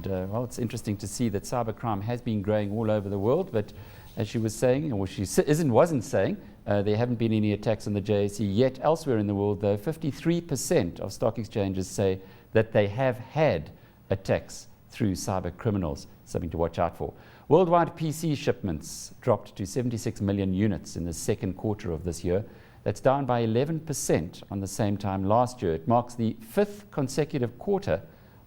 well, it's interesting to see that cybercrime has been growing all over the world, but as she was saying, or wasn't saying, there haven't been any attacks on the JSE yet. Elsewhere in the world, though, 53% of stock exchanges say that they have had attacks through cyber criminals, something to watch out for. Worldwide PC shipments dropped to 76 million units in the second quarter of this year. That's down by 11% on the same time last year. It marks the 5th consecutive quarter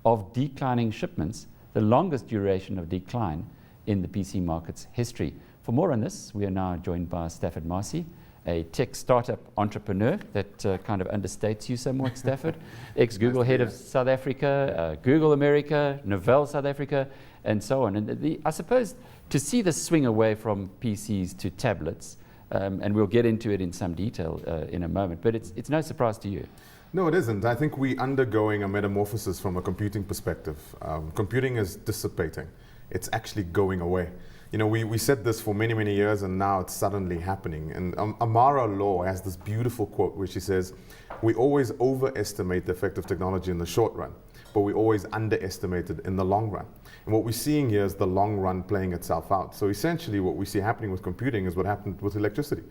of declining shipments, the longest duration of decline in the PC market's history. For more on this, we are now joined by Stafford Marcy, a tech startup entrepreneur. That kind of understates you somewhat, Stafford. Ex-Google head of South Africa, Google America, Novell South Africa, and so on. And I suppose to see the swing away from PCs to tablets, and we'll get into it in some detail in a moment, but it's no surprise to you. No, it isn't. I think we're undergoing a metamorphosis from a computing perspective. Computing is dissipating. It's actually going away. You know, we said this for many, many years, and now it's suddenly happening. And Amara Law has this beautiful quote where she says, we always overestimate the effect of technology in the short run, but we always underestimate it in the long run. And what we're seeing here is the long run playing itself out. So essentially what we see happening with computing is what happened with electricity.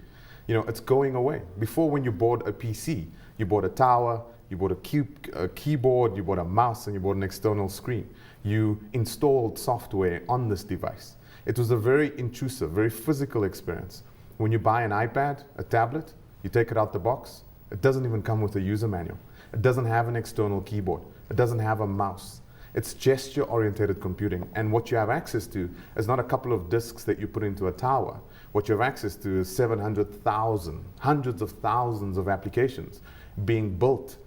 You know, it's going away. Before, when you bought a PC, you bought a tower, you bought a keyboard, you bought a mouse, and you bought an external screen. You installed software on this device. It was a very intrusive, very physical experience. When you buy an iPad, a tablet, you take it out the box, it doesn't even come with a user manual. It doesn't have an external keyboard. It doesn't have a mouse. It's gesture-oriented computing, and what you have access to is not a couple of disks that you put into a tower. What you have access to is 700,000, hundreds of thousands of applications being built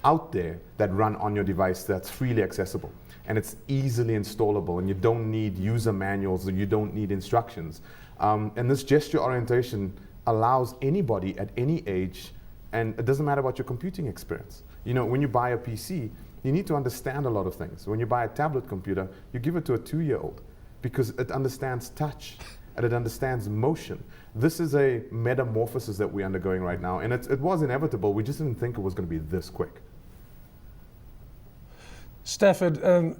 out there that run on your device that's freely accessible. And it's easily installable, and you don't need user manuals, or you don't need instructions. And this gesture orientation allows anybody at any age, and it doesn't matter about your computing experience. You know, when you buy a PC, you need to understand a lot of things. When you buy a tablet computer, you give it to a 2-year-old because it understands touch and it understands motion. This is a metamorphosis that we're undergoing right now, and it was inevitable. We just didn't think it was going to be this quick. Stafford,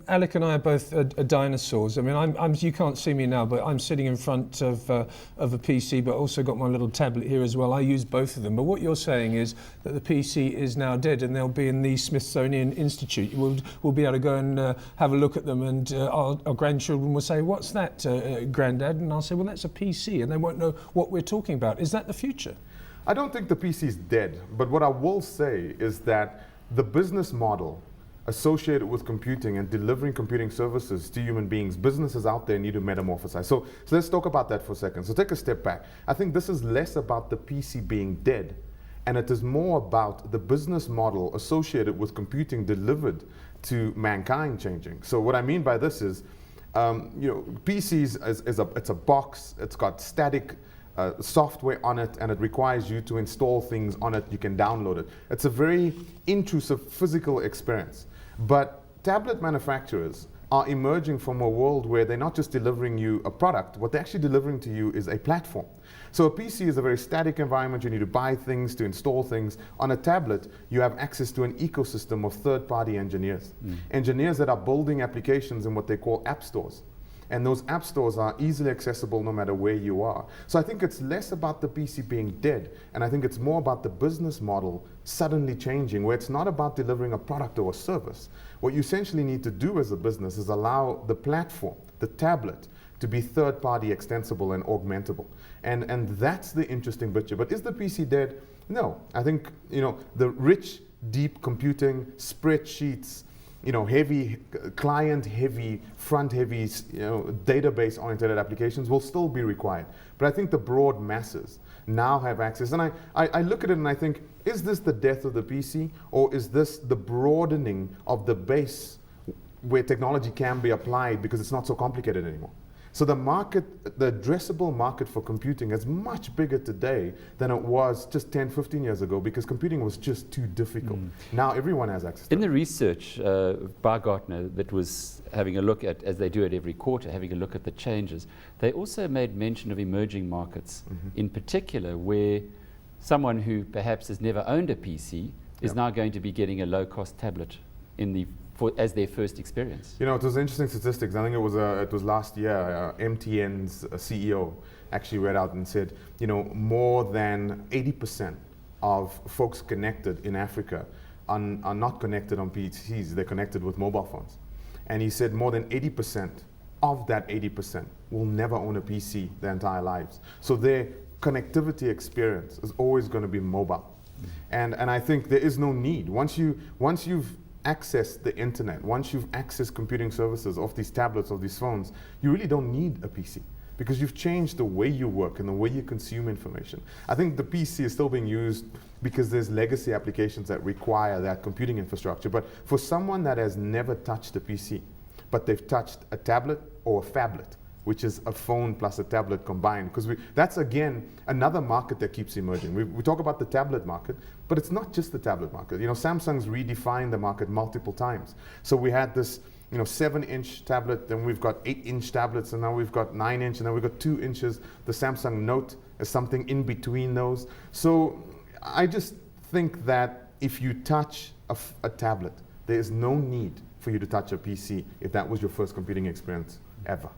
Alec and I are both dinosaurs. I mean, you can't see me now, but I'm sitting in front of a PC, but also got my little tablet here as well. I use both of them. But what you're saying is that the PC is now dead, and they'll be in the Smithsonian Institute. We'll be able to go and have a look at them, and our grandchildren will say, "What's that, Granddad?" And I'll say, "Well, that's a PC," and they won't know what we're talking about. Is that the future? I don't think the PC is dead, but what I will say is that the business model associated with computing and delivering computing services to human beings, businesses out there need to metamorphosize. So let's talk about that for a second. So take a step back. I think this is less about the PC being dead, and it is more about the business model associated with computing delivered to mankind changing. So what I mean by this is, PCs it's a box, it's got static software on it, and it requires you to install things on it. You can download it. It's a very intrusive physical experience. But tablet manufacturers are emerging from a world where they're not just delivering you a product. What they're actually delivering to you is a platform. So a PC is a very static environment. You need to buy things, to install things. On a tablet, you have access to an ecosystem of third-party engineers. Engineers that are building applications in what they call app stores. And those app stores are easily accessible no matter where you are. So I think it's less about the PC being dead, and I think it's more about the business model suddenly changing, where it's not about delivering a product or a service. What you essentially need to do as a business is allow the platform, the tablet, to be third-party extensible and augmentable. And that's the interesting bit here. But is the PC dead? No. I think, the rich, deep computing, spreadsheets, heavy, client-heavy, front-heavy, database-oriented applications will still be required. But I think the broad masses now have access. And I look at it and I think, is this the death of the PC, or is this the broadening of the base where technology can be applied because it's not so complicated anymore? So the market, the addressable market for computing is much bigger today than it was just 10, 15 years ago, because computing was just too difficult. Now everyone has access to it. In the research by Gartner that was having a look at, as they do it every quarter, having a look at the changes, they also made mention of emerging markets, in particular where someone who perhaps has never owned a PC is now going to be getting a low-cost tablet in the as their first experience. You know, it was interesting statistics. I think it was last year. MTN's CEO actually read out and said, you know, more than 80% of folks connected in Africa are not connected on PCs. They're connected with mobile phones. And he said more than 80% of that 80% will never own a PC their entire lives. So their connectivity experience is always going to be mobile. And I think there is no need. Once you've accessed the internet, once you've accessed computing services off these tablets, off these phones, you really don't need a PC because you've changed the way you work and the way you consume information. I think the PC is still being used because there's legacy applications that require that computing infrastructure. But for someone that has never touched a PC, but they've touched a tablet or a phablet, which is a phone plus a tablet combined. Because that's, again, another market that keeps emerging. We talk about the tablet market, but it's not just the tablet market. You know, Samsung's redefined the market multiple times. So we had this, you know, 7-inch tablet, then we've got 8-inch tablets, and now we've got 9-inch, and now we've got 2 inches. The Samsung Note is something in between those. So I just think that if you touch a tablet, there is no need for you to touch a PC if that was your first computing experience ever.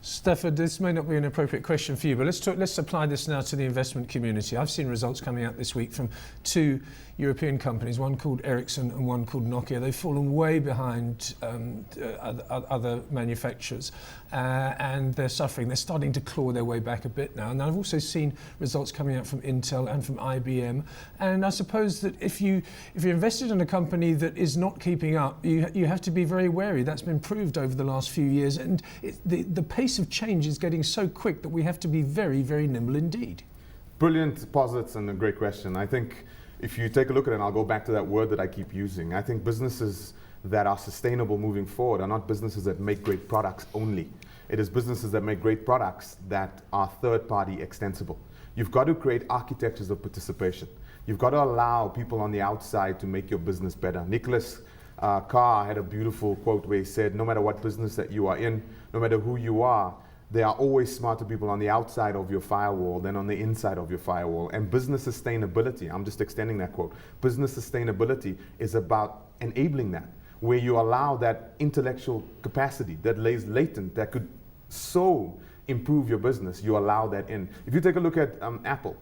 Stafford, this may not be an appropriate question for you, but let's apply this now to the investment community. I've seen results coming out this week from 2 European companies, one called Ericsson and one called Nokia. They've fallen way behind other manufacturers and they're suffering. They're starting to claw their way back a bit now. And I've also seen results coming out from Intel and from IBM. And I suppose that if you're invested in a company that is not keeping up, you have to be very wary. That's been proved over the last few years. And the pace of change is getting so quick that we have to be very, very nimble indeed. Brilliant posits and a great question. I think if you take a look at it, and I'll go back to that word that I keep using, I think businesses that are sustainable moving forward are not businesses that make great products only. It is businesses that make great products that are third-party extensible. You've got to create architectures of participation. You've got to allow people on the outside to make your business better. Nicholas Carr had a beautiful quote where he said, no matter what business that you are in, no matter who you are, there are always smarter people on the outside of your firewall than on the inside of your firewall. And business sustainability, I'm just extending that quote, business sustainability is about enabling that, where you allow that intellectual capacity that lays latent, that could so improve your business, you allow that in. If you take a look at Apple,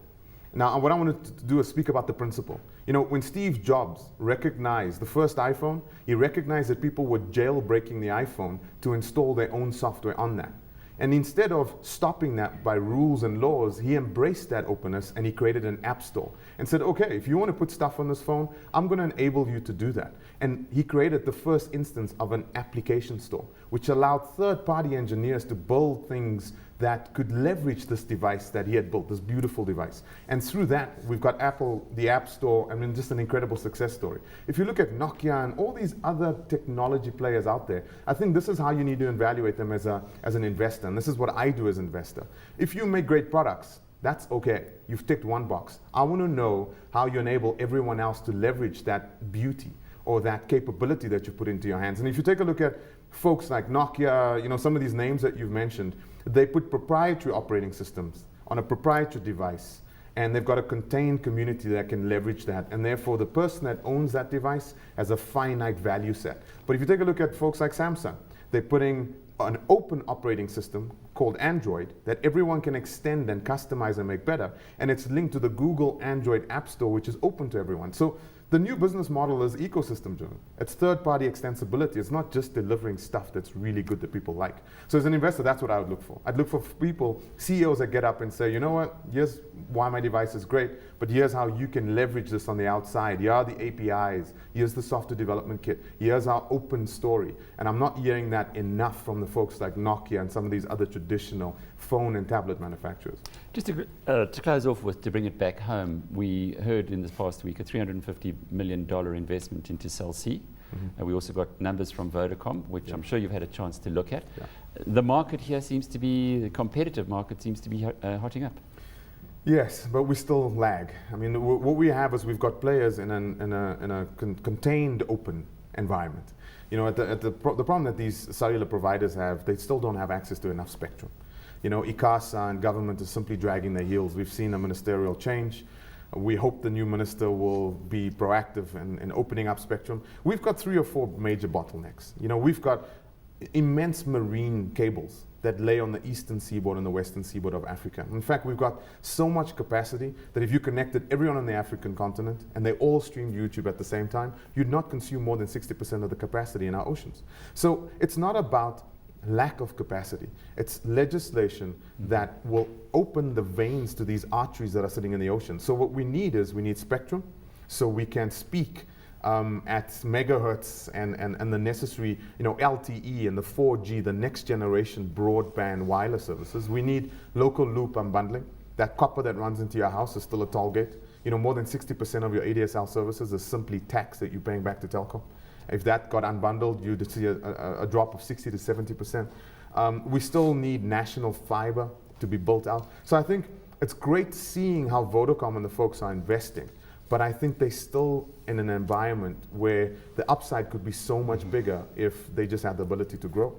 now what I wanted to do is speak about the principle. You know, when Steve Jobs recognized the first iPhone, he recognized that people were jailbreaking the iPhone to install their own software on that. And instead of stopping that by rules and laws, he embraced that openness and he created an app store and said, okay, if you want to put stuff on this phone, I'm going to enable you to do that. And he created the first instance of an application store, which allowed third-party engineers to build things that could leverage this device that he had built, this beautiful device. And through that, we've got Apple, the App Store, I mean, just an incredible success story. If you look at Nokia and all these other technology players out there, I think this is how you need to evaluate them as an investor. And this is what I do as an investor. If you make great products, that's okay. You've ticked one box. I want to know how you enable everyone else to leverage that beauty or that capability that you put into your hands. And if you take a look at folks like Nokia, you know, some of these names that you've mentioned, they put proprietary operating systems on a proprietary device, and they've got a contained community that can leverage that. And therefore, the person that owns that device has a finite value set. But if you take a look at folks like Samsung, they're putting an open operating system called Android that everyone can extend and customize and make better. And it's linked to the Google Android App Store, which is open to everyone. So the new business model is ecosystem driven. It's third-party extensibility. It's not just delivering stuff that's really good that people like. So as an investor, that's what I would look for. I'd look for people, CEOs that get up and say, you know what, here's why my device is great, but here's how you can leverage this on the outside. Here are the APIs. Here's the software development kit. Here's our open story. And I'm not hearing that enough from the folks like Nokia and some of these other traditional phone and tablet manufacturers. Just to close off with, to bring it back home, we heard in this past week a $350 million investment into Cell C. We also got numbers from Vodacom, which I'm sure you've had a chance to look at. The market here seems to be, the competitive market seems to be hotting up. Yes, but we still lag. I mean, what we have is we've got players in a contained open environment. You know, the problem that these cellular providers have, they still don't have access to enough spectrum. You know, ICASA and government is simply dragging their heels. We've seen a ministerial change. We hope the new minister will be proactive in opening up spectrum. We've got 3 or 4 major bottlenecks. You know, we've got immense marine cables that lay on the eastern seaboard and the western seaboard of Africa. In fact, we've got so much capacity that if you connected everyone on the African continent and they all streamed YouTube at the same time, you'd not consume more than 60% of the capacity in our oceans. So it's not about lack of capacity. It's legislation that will open the veins to these arteries that are sitting in the ocean. So what we need spectrum so we can speak at megahertz and the necessary, you know, LTE and the 4G, the next generation broadband wireless services. We need local loop unbundling. That copper that runs into your house is still a toll gate. You know, more than 60% of your ADSL services is simply tax that you're paying back to telco. If that got unbundled, you'd see a drop of 60 to 70%. We still need national fiber to be built out. So I think it's great seeing how Vodacom and the folks are investing, but I think they're still in an environment where the upside could be so much bigger if they just had the ability to grow.